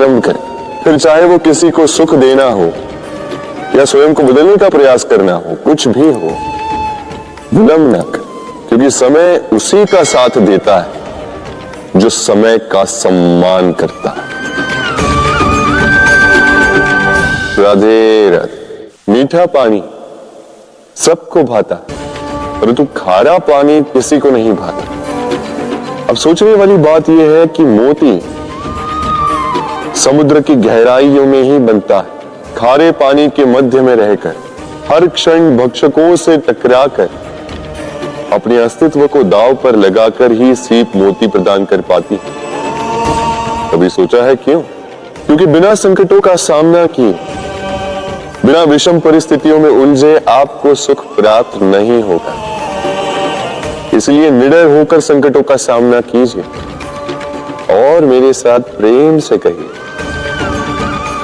प्रारंभ करें, फिर चाहे वो किसी को सुख देना हो या स्वयं को बदलने का प्रयास करना हो, कुछ भी हो, विलंब न करें, क्योंकि समय उसी का साथ देता है जो समय का सम्मान करता है। राधे राधे। मीठा पानी सबको भाता, परंतु खारा पानी किसी को नहीं भाता। अब सोचने वाली बात यह है कि मोती समुद्र की गहराइयों में ही बनता है। खारे पानी के मध्य में रहकर, हर क्षण भक्षकों से टकराकर, अपने अस्तित्व को दांव पर लगाकर ही सीप मोती प्रदान कर पाती है। कभी सोचा है क्यों? क्योंकि बिना संकटों का सामना किए, बिना विषम परिस्थितियों में उलझे आपको सुख प्राप्त नहीं होगा। इसलिए निडर होकर संकटों का सामना कीजिए और मेरे साथ प्रेम से कहिए,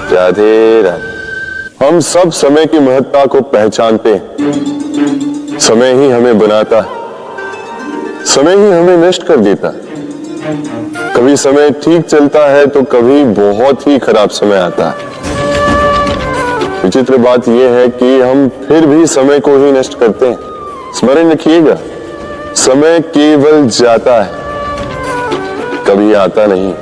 राधे राधे। हम सब समय की महत्ता को पहचानते हैं। समय ही हमें बनाता है, समय ही हमें नष्ट कर देता है। कभी समय ठीक चलता है तो कभी बहुत ही खराब समय आता है। विचित्र बात यह है कि हम फिर भी समय को ही नष्ट करते हैं। स्मरण रखिएगा, समय केवल जाता है, कभी आता नहीं।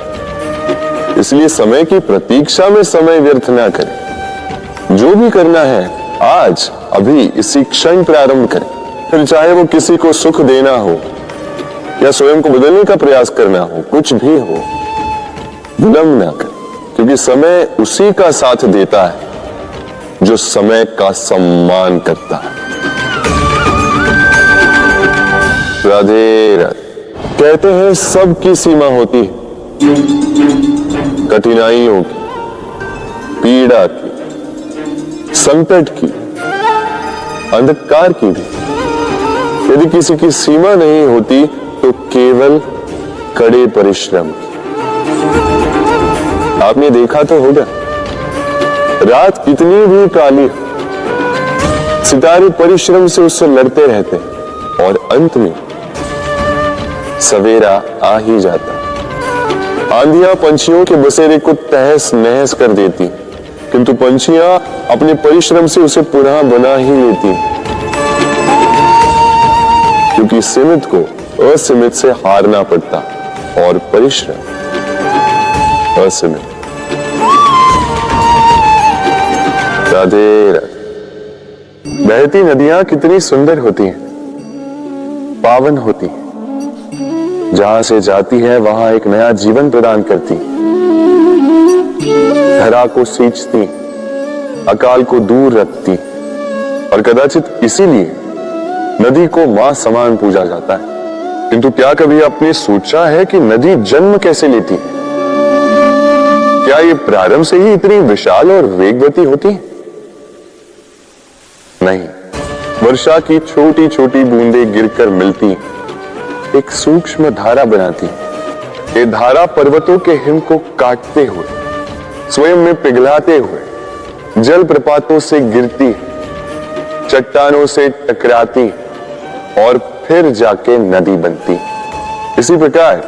इसलिए समय की प्रतीक्षा में समय व्यर्थ ना करें। जो भी करना है आज, अभी, इसी क्षण प्रारंभ करें, फिर चाहे वो किसी को सुख देना हो या स्वयं को बदलने का प्रयास करना हो, कुछ भी हो, विलंब ना करें, क्योंकि समय उसी का साथ देता है जो समय का सम्मान करता है। राधे राधे। कहते हैं सबकी सीमा होती है, कठिनाइयों की, पीड़ा की, संकट की, अंधकार की भी। यदि किसी की सीमा नहीं होती तो केवल कड़े परिश्रम की। आपने देखा तो होगा, रात कितनी भी काली, सितारे परिश्रम से उससे लड़ते रहते और अंत में सवेरा आ ही जाता। आंधियां पंछियों के बसेरे को तहस नहस कर देती, किंतु पंछियां अपने परिश्रम से उसे पुनः बना ही लेती, क्योंकि सीमित को असीमित से हारना पड़ता और परिश्रम असीमित। राधे राधे। बहती नदियां कितनी सुंदर होती हैं, पावन होती हैं। जहां से जाती है वहां एक नया जीवन प्रदान करती, धरा को सींचती, अकाल को दूर रखती, और कदाचित इसीलिए नदी को मां समान पूजा जाता है। किंतु क्या कभी आपने सोचा है कि नदी जन्म कैसे लेती है? क्या ये प्रारंभ से ही इतनी विशाल और वेगवती होती है? नहीं, वर्षा की छोटी छोटी बूंदें गिरकर मिलती एक सूक्ष्म धारा बनाती। ये धारा पर्वतों के हिम को काटते हुए, स्वयं में पिघलाते हुए, जल प्रपातों से गिरती, चट्टानों से टकराती और फिर जाके नदी बनती। इसी प्रकार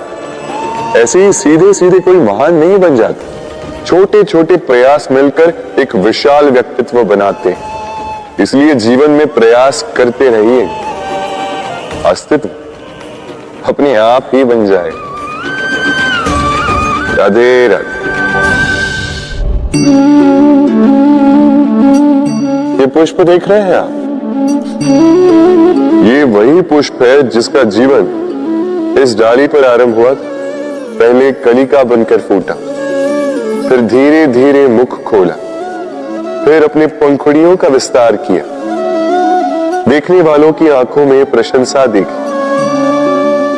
ऐसे ही सीधे सीधे कोई महान नहीं बन जाता। छोटे छोटे प्रयास मिलकर एक विशाल व्यक्तित्व बनाते। इसलिए जीवन में प्रयास करते रहिए, अस्तित्व अपने आप ही बन जाए। राधे राधे। ये पुष्प देख रहे हैं आप? ये वही पुष्प है जिसका जीवन इस डाली पर आरंभ हुआ। पहले कलिका बनकर फूटा, फिर धीरे धीरे मुख खोला, फिर अपने पंखुड़ियों का विस्तार किया, देखने वालों की आंखों में प्रशंसा दिखी,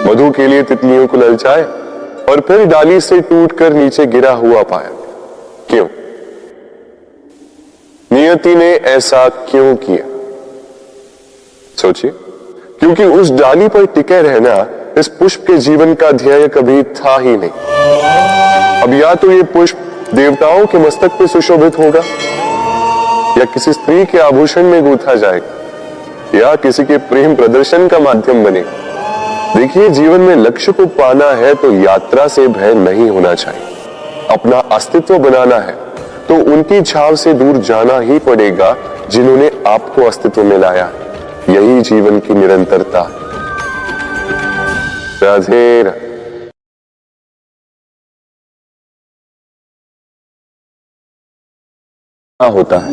मधु के लिए तितलियों को ललचाया और फिर डाली से टूटकर नीचे गिरा हुआ पाया। क्यों? नियति ने ऐसा क्यों किया? सोचिए। क्योंकि उस डाली पर टिके रहना इस पुष्प के जीवन का ध्येय कभी था ही नहीं। अब या तो ये पुष्प देवताओं के मस्तक पे सुशोभित होगा, या किसी स्त्री के आभूषण में गूंथा जाएगा, या किसी के प्रेम प्रदर्शन का माध्यम बनेगा। देखिए, जीवन में लक्ष्य को पाना है तो यात्रा से भय नहीं होना चाहिए। अपना अस्तित्व बनाना है तो उनकी छाव से दूर जाना ही पड़ेगा जिन्होंने आपको अस्तित्व में लाया। यही जीवन की निरंतरता। राधे राधे। होता है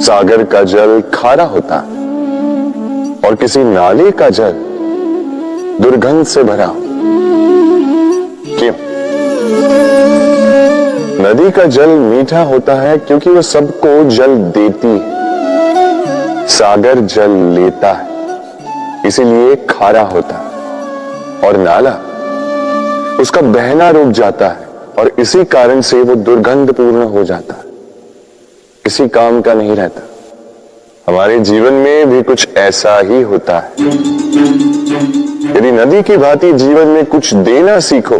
सागर का जल खारा होता है और किसी नाले का जल दुर्गंध से भरा। क्यों? नदी का जल मीठा होता है क्योंकि वह सबको जल देती है। सागर जल लेता है इसीलिए खारा होता है और नाला उसका बहना रुक जाता है और इसी कारण से वो दुर्गंधपूर्ण हो जाता है, किसी काम का नहीं रहता। हमारे जीवन में भी कुछ ऐसा ही होता है। यदि नदी की भांति जीवन में कुछ देना सीखो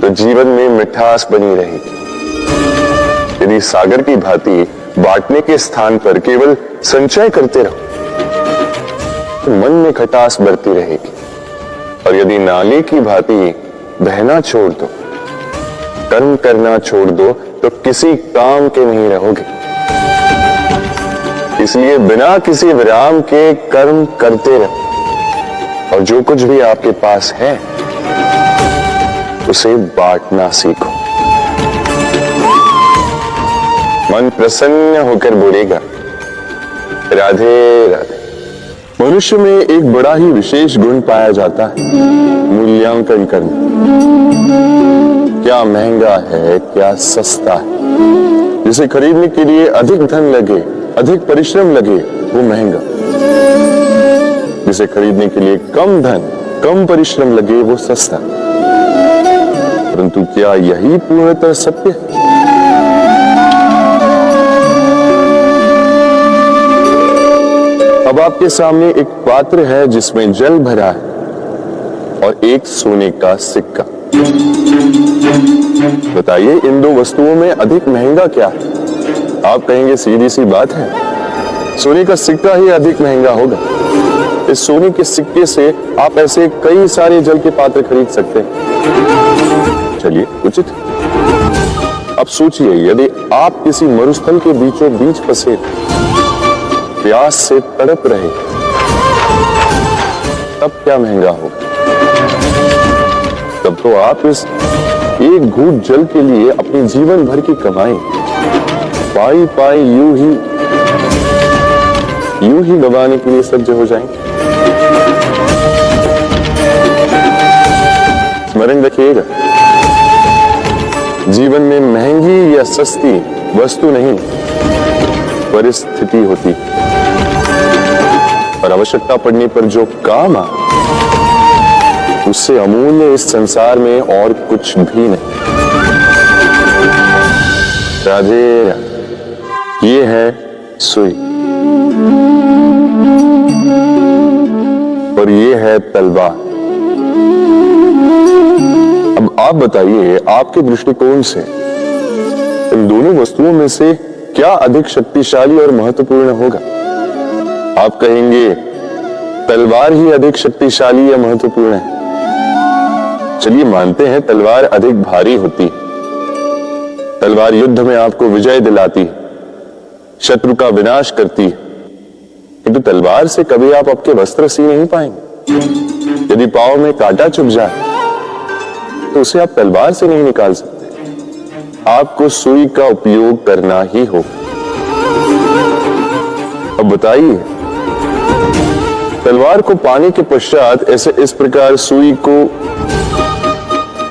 तो जीवन में मिठास बनी रहेगी। यदि सागर की भांति बांटने के स्थान पर केवल संचय करते रहो तो मन में खटास बढ़ती रहेगी। और यदि नाले की भांति बहना छोड़ दो, कर्म करना छोड़ दो तो किसी काम के नहीं रहोगे। इसलिए बिना किसी विराम के कर्म करते रहो और जो कुछ भी आपके पास है उसे बांटना सीखो। मन प्रसन्न होकर बोलेगा राधे राधे। मनुष्य में एक बड़ा ही विशेष गुण पाया जाता है, मूल्यांकन करना। क्या महंगा है, क्या सस्ता है। जिसे खरीदने के लिए अधिक धन लगे, अधिक परिश्रम लगे, वो महंगा। जिसे खरीदने के लिए कम धन, कम परिश्रम लगे, वो सस्ता। परंतु क्या यही पूर्णतः सत्य है? अब आपके सामने एक पात्र है जिसमें जल भरा है और एक सोने का सिक्का। बताइए इन दो वस्तुओं में अधिक महंगा क्या है? आप कहेंगे सीधी सी बात है, सोने का सिक्का ही अधिक महंगा होगा। इस सोने के सिक्के से आप ऐसे कई सारे जल के पात्र खरीद सकते हैं। चलिए उचित। अब सोचिए यदि आप किसी मरुस्थल के बीचों बीच फंसे, प्यास से तड़प रहे, तब क्या महंगा होगा? तब तो आप इस एक घूंट जल के लिए अपने जीवन भर की कमाई पाई पाई यूं ही दबाने के लिए सज्ज हो जाएंगे। स्मरण रखिएगा, जीवन में महंगी या सस्ती वस्तु नहीं, परिस्थिति होती और आवश्यकता पड़ने पर जो काम आ उससे अमूल्य इस संसार में और कुछ भी नहीं। राधे राधे। ये है सुई और ये है तलवार। अब आप बताइए आपके दृष्टिकोण से इन दोनों वस्तुओं में से क्या अधिक शक्तिशाली और महत्वपूर्ण होगा? आप कहेंगे तलवार ही अधिक शक्तिशाली या महत्वपूर्ण है। चलिए मानते हैं तलवार अधिक भारी होती। तलवार युद्ध में आपको विजय दिलाती, शत्रु का विनाश करती, किंतु तलवार से कभी आप आपके वस्त्र सी नहीं पाएंगे। यदि पांव में कांटा चुभ जाए तो उसे आप तलवार से नहीं निकाल सकते, आपको सुई का उपयोग करना ही होगा। अब बताइए तलवार को पाने के पश्चात ऐसे इस प्रकार सुई को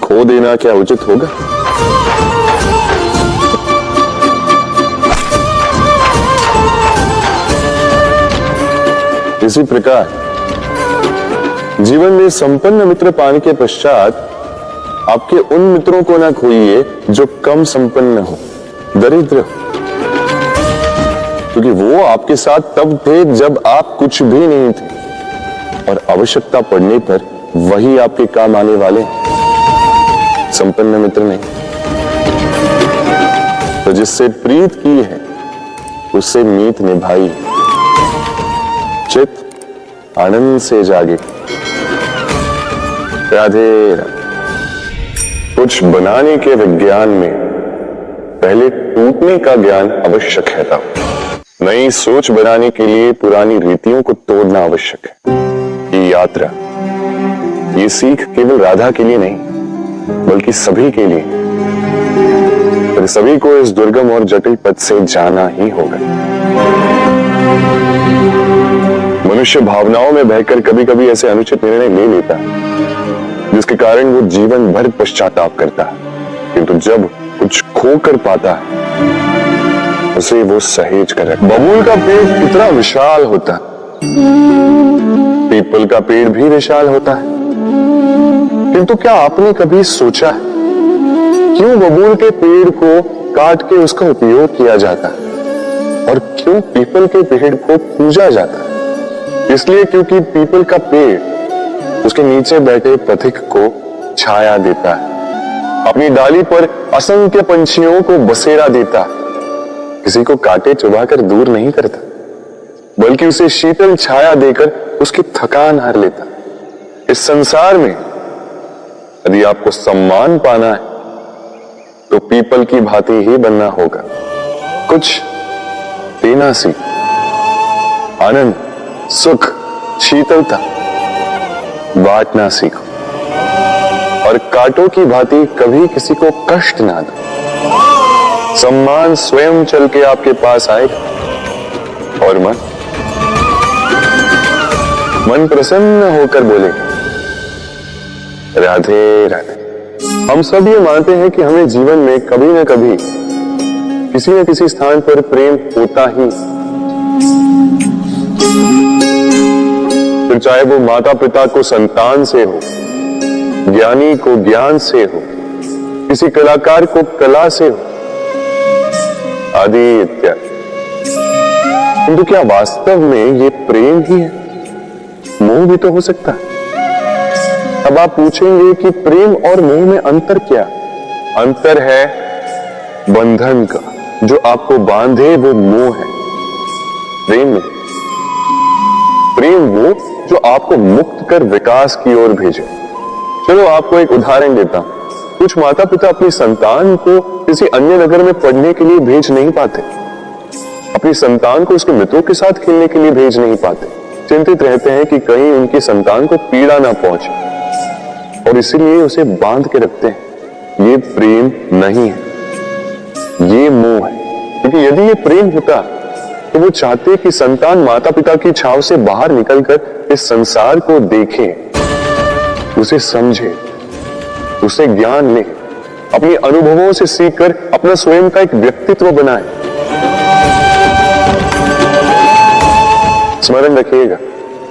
खो देना क्या उचित होगा? इसी प्रकार जीवन में संपन्न मित्र पाने के पश्चात आपके उन मित्रों को ना खोइए जो कम संपन्न हो, दरिद्र हो, क्योंकि वो आपके साथ तब थे जब आप कुछ भी नहीं थे और आवश्यकता पड़ने पर वही आपके काम आने वाले हैं, संपन्न मित्र नहीं। तो जिससे प्रीत की है उससे मीत निभाई, चित्त आनंद से जागे। राधे राधे। कुछ बनाने के विज्ञान में पहले टूटने का ज्ञान आवश्यक है था। नई सोच बनाने के लिए पुरानी रीतियों को तोड़ना आवश्यक है। ये यात्रा, ये सीख केवल राधा के लिए नहीं बल्कि सभी के लिए, पर सभी को इस दुर्गम और जटिल पथ से जाना ही होगा। मनुष्य भावनाओं में बहकर कभी कभी ऐसे अनुचित निर्णय ले लेता है जिसके कारण वो जीवन भर पश्चाताप करता है, किंतु जब कुछ खो कर पाता है उसे वो सहेज कर रखता है। बबूल का पेड़ कितना विशाल होता है, पीपल का पेड़ भी विशाल होता है, किंतु क्या आपने कभी सोचा है क्यों बबूल के पेड़ को काट के उसका उपयोग किया जाता है और क्यों पीपल के पेड़ को पूजा जाता है? इसलिए क्योंकि पीपल का पेड़ उसके नीचे बैठे पथिक को छाया देता है, अपनी डाली पर असंख्य पंछियों को बसेरा देता है, किसी को काटे चुबाकर दूर नहीं करता बल्कि उसे शीतल छाया देकर उसकी थकान हर लेता। इस संसार में यदि आपको सम्मान पाना है तो पीपल की भांति ही बनना होगा। कुछ देना सीख, आनंद, सुख, शीतलता बांटना सीखो और कांटों की भांति कभी किसी को कष्ट ना दो। सम्मान स्वयं चल के आपके पास आएगा और मन प्रसन्न होकर बोले राधे राधे। हम सब ये मानते हैं कि हमें जीवन में कभी न कभी किसी न किसी स्थान पर प्रेम होता ही, फिर चाहे वो माता पिता को संतान से हो, ज्ञानी को ज्ञान से हो, किसी कलाकार को कला से हो, आदि इत्यादि। किंतु क्या वास्तव में ये प्रेम ही है? मोह भी तो हो सकता है। अब आप पूछेंगे कि प्रेम और मोह में अंतर क्या? अंतर है बंधन का, जो आपको बांधे वो मोह है। प्रेम वो जो आपको मुक्त कर विकास की ओर भेजे। चलो आपको एक उदाहरण देता हूं। कुछ माता पिता अपनी संतान को किसी अन्य नगर में पढ़ने के लिए भेज नहीं पाते, अपनी संतान को उसके मित्रों के साथ खेलने के लिए भेज नहीं पाते, चिंतित रहते हैं कि कहीं उनकी संतान को पीड़ा ना पहुंचे और इसीलिए उसे बांध के रखते हैं। ये प्रेम नहीं है, ये मोह है। क्योंकि यदि ये प्रेम होता तो वो चाहते कि संतान माता पिता की छाव से बाहर निकलकर इस संसार को देखे, उसे समझे, उसे ज्ञान ले, अपने अनुभवों से सीखकर अपना स्वयं का एक व्यक्तित्व बनाए। स्मरण रखिएगा,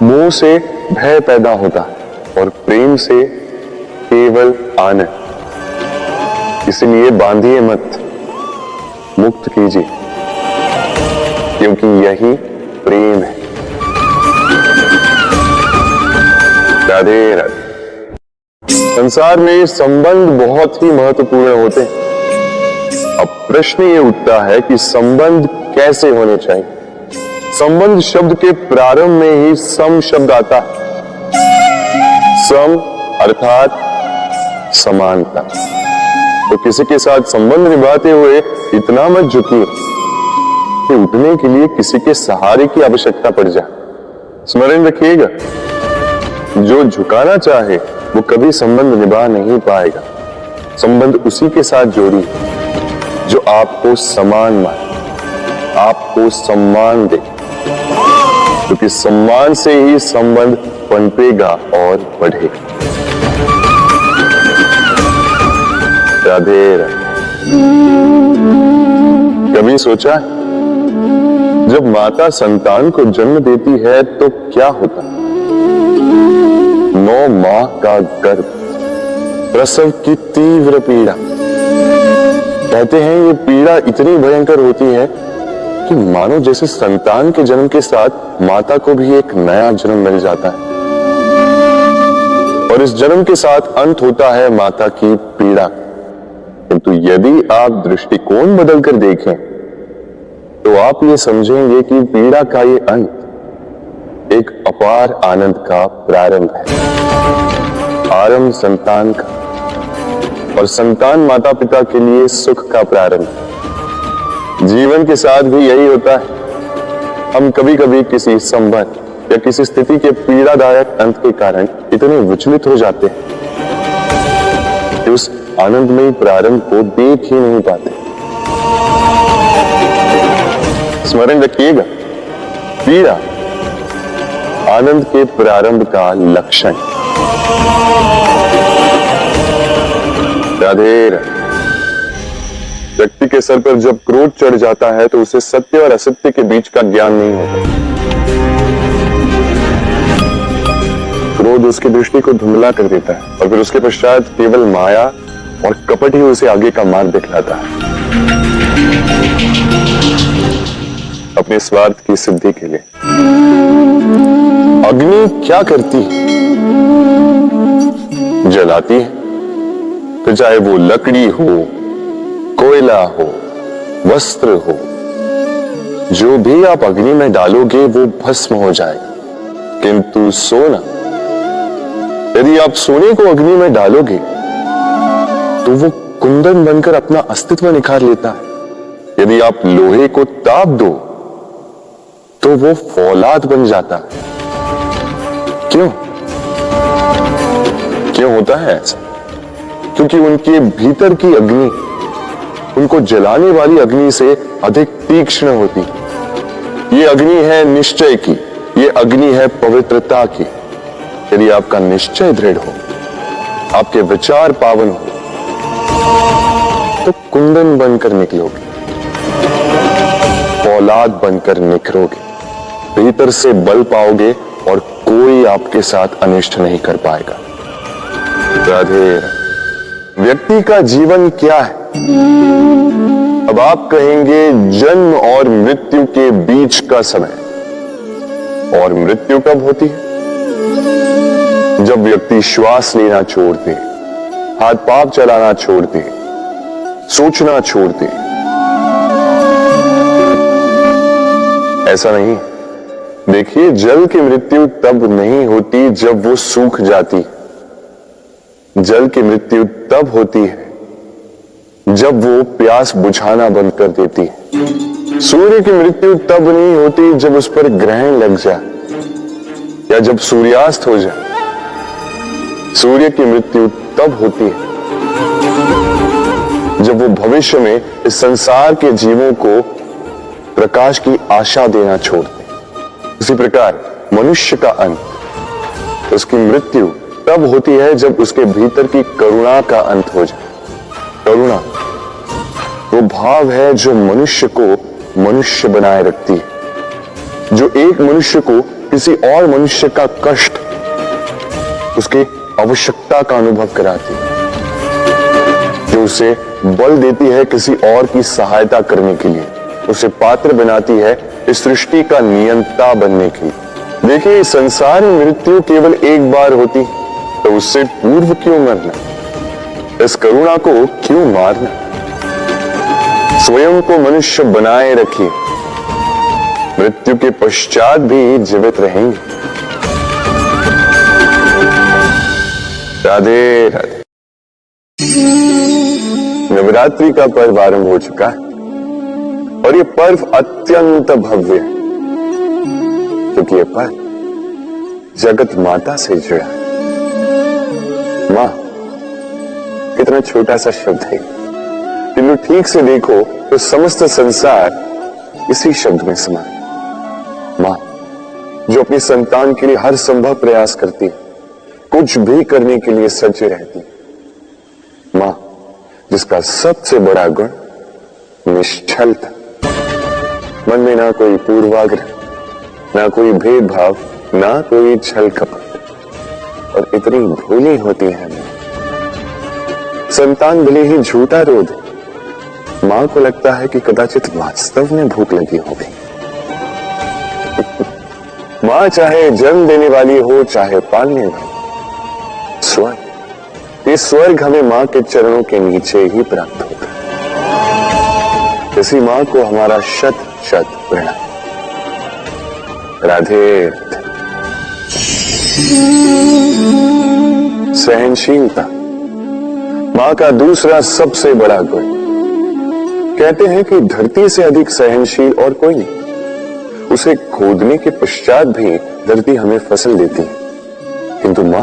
मोह से भय पैदा होता है और प्रेम से केवल आनंद। इसलिए बांधिए मत, मुक्त कीजिए, क्योंकि यही प्रेम है। राधे राधे। संसार में संबंध बहुत ही महत्वपूर्ण होते हैं। अब प्रश्न ये उठता है कि संबंध कैसे होने चाहिए। संबंध शब्द के प्रारंभ में ही सम शब्द आता है। सम अर्थात समानता। तो किसी के साथ संबंध निभाते हुए इतना मत झुकिए कि उठने के लिए किसी के सहारे की आवश्यकता पड़ जाए। स्मरण रखिएगा, जो झुकाना चाहे वो कभी संबंध निभा नहीं पाएगा। संबंध उसी के साथ जोड़ी जो आपको समान माने, आपको सम्मान दे, क्योंकि सम्मान से ही संबंध पनपेगा और बढ़ेगा। राधे राधे। कभी सोचा है जब माता संतान को जन्म देती है तो क्या होता? 9 माह का गर्भ, प्रसव की तीव्र पीड़ा। कहते हैं ये पीड़ा इतनी भयंकर होती है कि मानो जैसे संतान के जन्म के साथ माता को भी एक नया जन्म मिल जाता है और इस जन्म के साथ अंत होता है माता की पीड़ा। किंतु यदि आप दृष्टिकोण बदलकर देखें तो आप ये समझेंगे कि पीड़ा का ये अंत एक अपार आनंद का प्रारंभ है। आरंभ संतान का, और संतान माता पिता के लिए सुख का प्रारंभ। जीवन के साथ भी यही होता है। हम कभी कभी किसी संबंध या किसी स्थिति के पीड़ादायक अंत के कारण इतने विचलित हो जाते हैं कि उस आनंदमयी प्रारंभ को देख ही नहीं पाते। स्मरण रखिएगा, पीड़ा आनंद के प्रारंभ का लक्षण। राधे राधे। व्यक्ति के सर पर जब क्रोध चढ़ जाता है तो उसे सत्य और असत्य के बीच का ज्ञान नहीं होता। क्रोध उसकी दृष्टि को धुंधला कर देता है और फिर उसके पश्चात केवल माया और कपट ही उसे आगे का मार्ग दिखलाता है, अपने स्वार्थ की सिद्धि के लिए। अग्नि क्या करती है? जलाती है। तो चाहे वो लकड़ी हो, कोयला हो, वस्त्र हो, जो भी आप अग्नि में डालोगे वो भस्म हो जाएगा। किंतु सोना, यदि आप सोने को अग्नि में डालोगे तो वो कुंदन बनकर अपना अस्तित्व निखार लेता है। यदि आप लोहे को ताप दो तो वो फौलाद बन जाता है। क्यों होता है ऐसा? क्योंकि उनके भीतर की अग्नि उनको जलाने वाली अग्नि से अधिक तीक्ष्ण होती है। ये अग्नि है निश्चय की, ये अग्नि है पवित्रता की। यदि आपका निश्चय दृढ़ हो, आपके विचार पावन हो, तो कुंदन बनकर निकलोगे, फौलाद बनकर निखरोगे, भीतर से बल पाओगे और कोई आपके साथ अनिष्ट नहीं कर पाएगा। राधे। व्यक्ति का जीवन क्या है? अब आप कहेंगे जन्म और मृत्यु के बीच का समय। और मृत्यु कब होती है? जब व्यक्ति श्वास लेना छोड़ दे, हाथ पांव चलाना छोड़ दे, सोचना छोड़ दे। ऐसा नहीं। देखिए, जल की मृत्यु तब नहीं होती जब वो सूख जाती। जल की मृत्यु तब होती है जब वो प्यास बुझाना बंद कर देती है। सूर्य की मृत्यु तब नहीं होती जब उस पर ग्रहण लग जाए या जब सूर्यास्त हो जाए। सूर्य की मृत्यु तब होती है जब वो भविष्य में इस संसार के जीवों को प्रकाश की आशा देना छोड़ दे। इसी प्रकार मनुष्य का अंत, उसकी मृत्यु तब होती है जब उसके भीतर की करुणा का अंत हो जाए। करुणा वो भाव है जो मनुष्य को मनुष्य बनाए रखती है, जो एक मनुष्य को किसी और मनुष्य का कष्ट, उसके आवश्यकता का अनुभव कराती है, जो उसे बल देती है किसी और की सहायता करने के लिए, उसे पात्र बनाती है इस सृष्टि का नियंता बनने के लिए। देखिए, संसार में मृत्यु केवल एक बार होती, तो उससे पूर्व क्यों मरना? इस करुणा को क्यों मारना? स्वयं को मनुष्य बनाए रखिए, मृत्यु के पश्चात भी जीवित रहेंगे। राधे राधे। नवरात्रि का पर्व आरंभ हो चुका है और ये पर्व अत्यंत भव्य है, क्योंकि ये पर्व जगत माता से जुड़ा है। मां कितना छोटा सा शब्द है, किंतु ठीक से देखो तो समस्त संसार इसी शब्द में समा है। मां जो अपनी संतान के लिए हर संभव प्रयास करती है, कुछ भी करने के लिए सज्ज रहती है। मां जिसका सबसे बड़ा गुण निश्चलता, मन में ना कोई पूर्वाग्रह, ना कोई भेदभाव, ना कोई छल कपट, और इतनी भोली होती है। संतान भले ही झूठा रो दे, मां को लगता है कि कदाचित वास्तव में भूख लगी होगी। मां चाहे जन्म देने वाली हो, चाहे पालने वाली, स्वर्ग, ये स्वर्ग हमें मां के चरणों के नीचे ही प्राप्त होगा। इसी मां को हमारा शत शत प्रणाम। राधे। सहनशीलता मां का दूसरा सबसे बड़ा गुण, कहते हैं कि धरती से अधिक सहनशील और कोई नहीं। उसे खोदने के पश्चात भी धरती हमें फसल देती है, किंतु मां,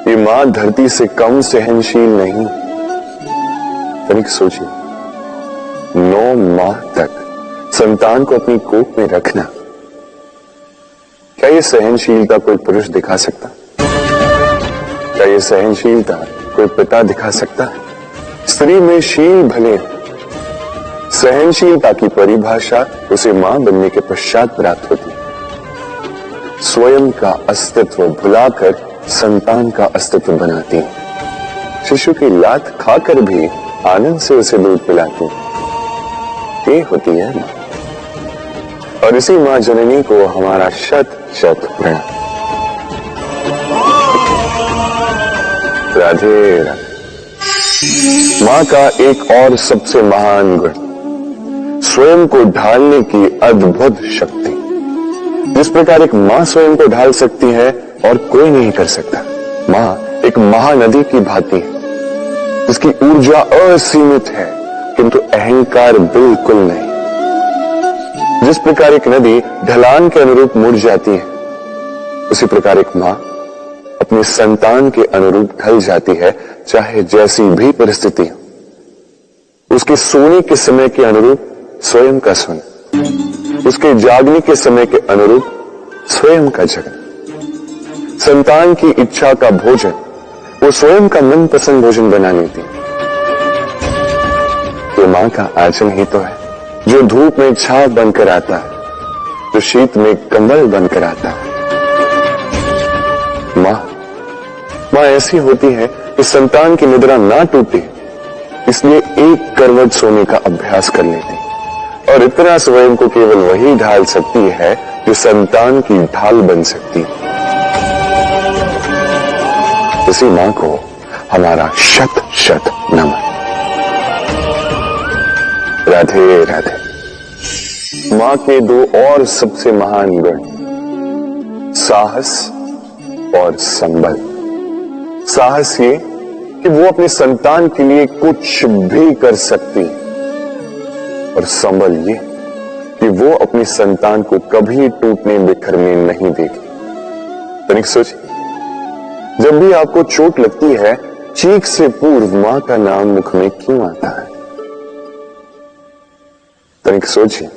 ये मां धरती से कम सहनशील नहीं। तनिक सोचिए, 9 माह तक संतान को अपनी कोख में रखना, क्या ये सहनशीलता कोई पुरुष दिखा सकता? क्या ये सहनशीलता कोई पिता दिखा सकता है? स्त्री में शील भले, सहनशीलता की परिभाषा उसे मां बनने के पश्चात प्राप्त होती है। स्वयं का अस्तित्व भुलाकर संतान का अस्तित्व बनाती है। शिशु की लात खाकर भी आनंद से उसे दूध पिलाती है। ये होती है मां, और इसी मां जननी को हमारा शत शत प्रणाम। राधे राधे। मां का एक और सबसे महान गुण, स्वयं को ढालने की अद्भुत शक्ति। जिस प्रकार एक मां स्वयं को ढाल सकती है और कोई नहीं कर सकता। मां एक महानदी की भांति है, जिसकी ऊर्जा असीमित है किंतु अहंकार बिल्कुल नहीं। जिस प्रकार एक नदी ढलान के अनुरूप मुड़ जाती है, उसी प्रकार एक मां अपने संतान के अनुरूप ढल जाती है, चाहे जैसी भी परिस्थिति हो। उसके सोने के समय के अनुरूप स्वयं का सोना, उसके जागने के समय के अनुरूप स्वयं का जगना। संतान की इच्छा का भोजन वो स्वयं का मनपसंद भोजन बना लेती है। तो मां का आचरण ही तो है, जो धूप में छाव बनकर आता है, जो शीत में कंबल बनकर आता है। मां ऐसी होती है कि संतान की निद्रा ना टूटे, इसलिए एक करवट सोने का अभ्यास कर लेती है। और इतना स्वयं को केवल वही ढाल सकती है जो संतान की ढाल बन सकती है। इसी मां को हमारा शत शत नमन। राधे राधे। मां के 2 और सबसे महान गुण, साहस और संबल। साहस ये कि वो अपने संतान के लिए कुछ भी कर सकती है, और संबल ये कि वो अपनी संतान को कभी टूटने बिखरने नहीं देगी। तनिक सोचिए, जब भी आपको चोट लगती है, चीख से पूर्व मां का नाम मुख में क्यों आता है? तनिक सोचिए,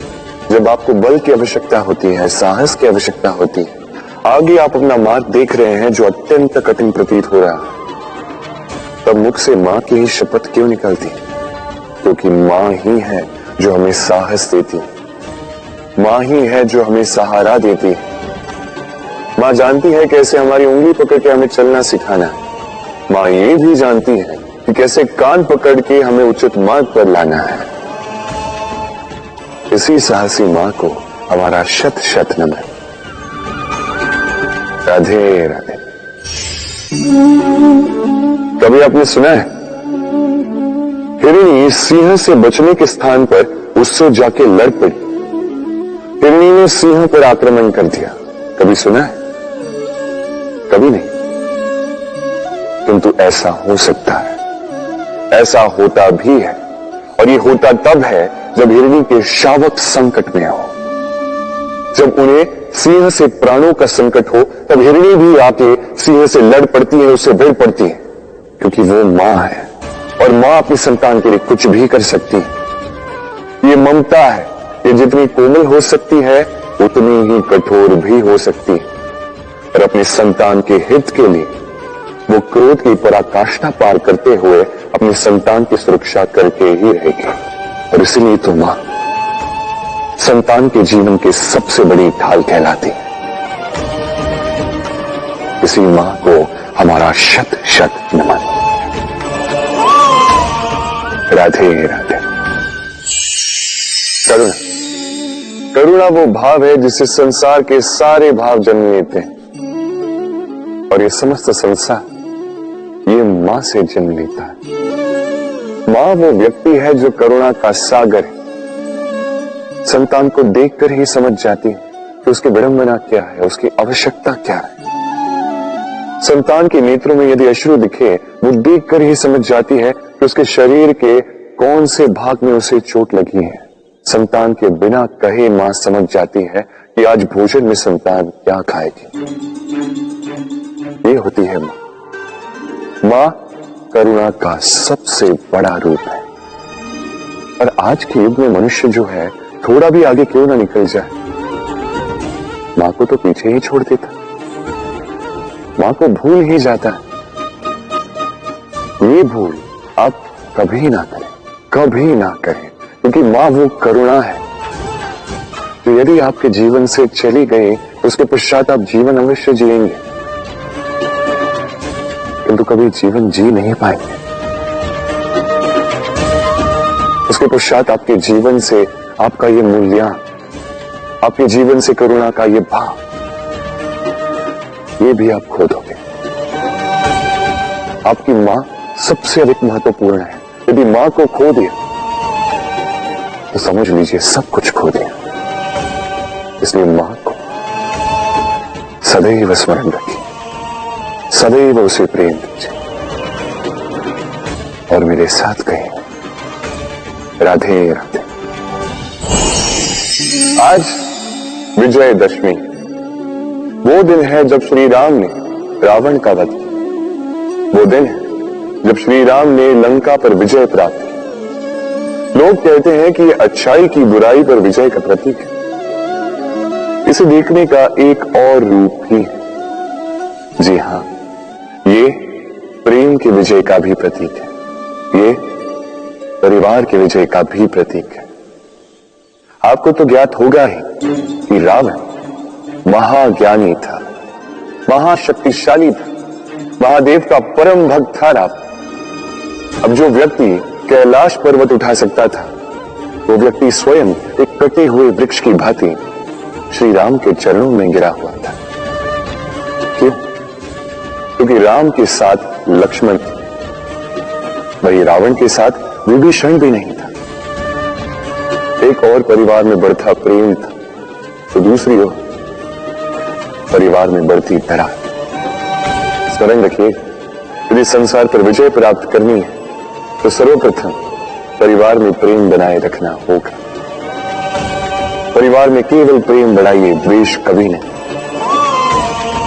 जब आपको बल की आवश्यकता होती है, साहस की आवश्यकता होती है, आगे आप अपना मार्ग देख रहे हैं जो अत्यंत कठिन प्रतीत हो रहा है, तब मुख से मां की ही शपथ क्यों निकलती? क्योंकि मां ही है जो हमें साहस देती है। मां ही है जो हमें सहारा देती है। मां जानती है कैसे हमारी उंगली पकड़ के हमें चलना सिखाना है। मां ये भी जानती है कि कैसे कान पकड़ के हमें उचित मार्ग पर लाना है। इसी साहसी मां को हमारा शत शत नमन। राधे राधे। कभी आपने सुना है, हिरणी सिंह से बचने के स्थान पर उससे जाके लड़ पड़ी। हिरणी ने सिंह पर आक्रमण कर दिया। कभी सुना है? कभी नहीं। किंतु ऐसा हो सकता है, ऐसा होता भी है, और ये होता तब है जब हिरणी के शावक संकट में हो। जब उन्हें सिंह से प्राणों का संकट हो, तब हिरणी भी आके सिंह से लड़ पड़ती है, उससे भिड़ पड़ती है, क्योंकि वो मां है, और मां अपनी संतान के लिए कुछ भी कर सकती है। ये ममता है, ये जितनी कोमल हो सकती है उतनी ही कठोर भी हो सकती है, और अपने संतान के हित के लिए वो क्रोध की पराकाष्ठा पार करते हुए अपनी संतान की सुरक्षा करके ही रहेगी। और इसीलिए तो मां संतान के जीवन की सबसे बड़ी ढाल कहलाती है। इसी मां को हमारा शत शत नमन। राधे राधे। करुणा, करुणा वो भाव है जिससे संसार के सारे भाव जन्म लेते हैं, और ये समस्त संसार ये मां से जन्म लेता है। मां वो व्यक्ति है जो करुणा का सागर है। संतान को देखकर ही समझ जाती है कि उसकी विडंबना क्या है, उसकी आवश्यकता क्या है। संतान के नेत्रों में यदि अश्रु दिखे, वो देखकर ही समझ जाती है कि उसके शरीर के कौन से भाग में उसे चोट लगी है। संतान के बिना कहे मां समझ जाती है कि आज भोजन में संतान क्या खाएगी। ये होती है मां। मां करुणा का सबसे बड़ा रूप है। और आज के युग में मनुष्य जो है, थोड़ा भी आगे क्यों ना निकल जाए, मां को तो पीछे ही छोड़ देता, मां को भूल ही जाता है। ये भूल आप कभी ना करें, कभी ना करें, क्योंकि मां वो करुणा है जो यदि आपके जीवन से चली गई तो उसके पश्चात आप जीवन अवश्य जिएंगे, किंतु कभी जीवन जी नहीं पाएंगे। उसके पश्चात आपके जीवन से आपका ये मूल्यांकन, आपके जीवन से करुणा का ये भाव, ये भी आप खो दोगे। आपकी मां सबसे अधिक महत्वपूर्ण है। यदि मां को खो दिया तो समझ लीजिए सब कुछ खो दिया। इसलिए मां को सदैव स्मरण रखिए, सदैव उसे प्रेम कीजिए और मेरे साथ कहें राधे राधे। आज विजयदशमी, वो दिन है जब श्री राम ने रावण का वध, वो दिन है जब श्री राम ने लंका पर विजय प्राप्त की। लोग कहते हैं कि यह अच्छाई की बुराई पर विजय का प्रतीक है। इसे देखने का एक और रूप भी है। जी हां, ये प्रेम के विजय का भी प्रतीक है, ये परिवार के विजय का भी प्रतीक है। आपको तो ज्ञात होगा ही कि रावण महाज्ञानी था, महाशक्तिशाली था, महादेव का परम भक्त था रावण। अब जो व्यक्ति कैलाश पर्वत उठा सकता था, वो व्यक्ति स्वयं एक कटे हुए वृक्ष की भांति श्री राम के चरणों में गिरा हुआ था। क्यों? क्योंकि राम के साथ लक्ष्मण थे, वही रावण के साथ विभीषण भी नहीं था। एक और परिवार में बढ़ता प्रेम था, तो दूसरी ओर परिवार में बढ़ती दरार। स्मरण रखिए, यदि संसार पर विजय प्राप्त करनी है तो सर्वप्रथम परिवार में प्रेम बनाए रखना होगा। परिवार में केवल प्रेम बढ़ाइए, द्वेष कभी नहीं।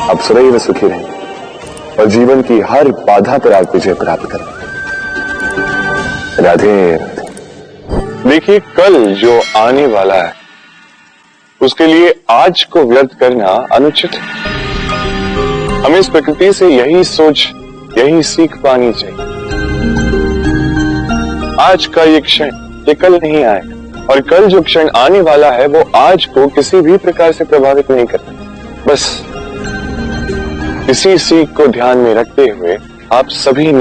आप सदैव सुखी रहें और जीवन की हर बाधा पर आप विजय प्राप्त करें। राधे राधे। देखिए, कल जो आने वाला है उसके लिए आज को व्यर्थ करना अनुचित है। हमें इस प्रकृति से यही सोच, यही सीख पानी चाहिए। आज का ये क्षण, ये कल नहीं आएगा, और कल जो क्षण आने वाला है वो आज को किसी भी प्रकार से प्रभावित नहीं करता। बस इसी सीख को ध्यान में रखते हुए आप सभी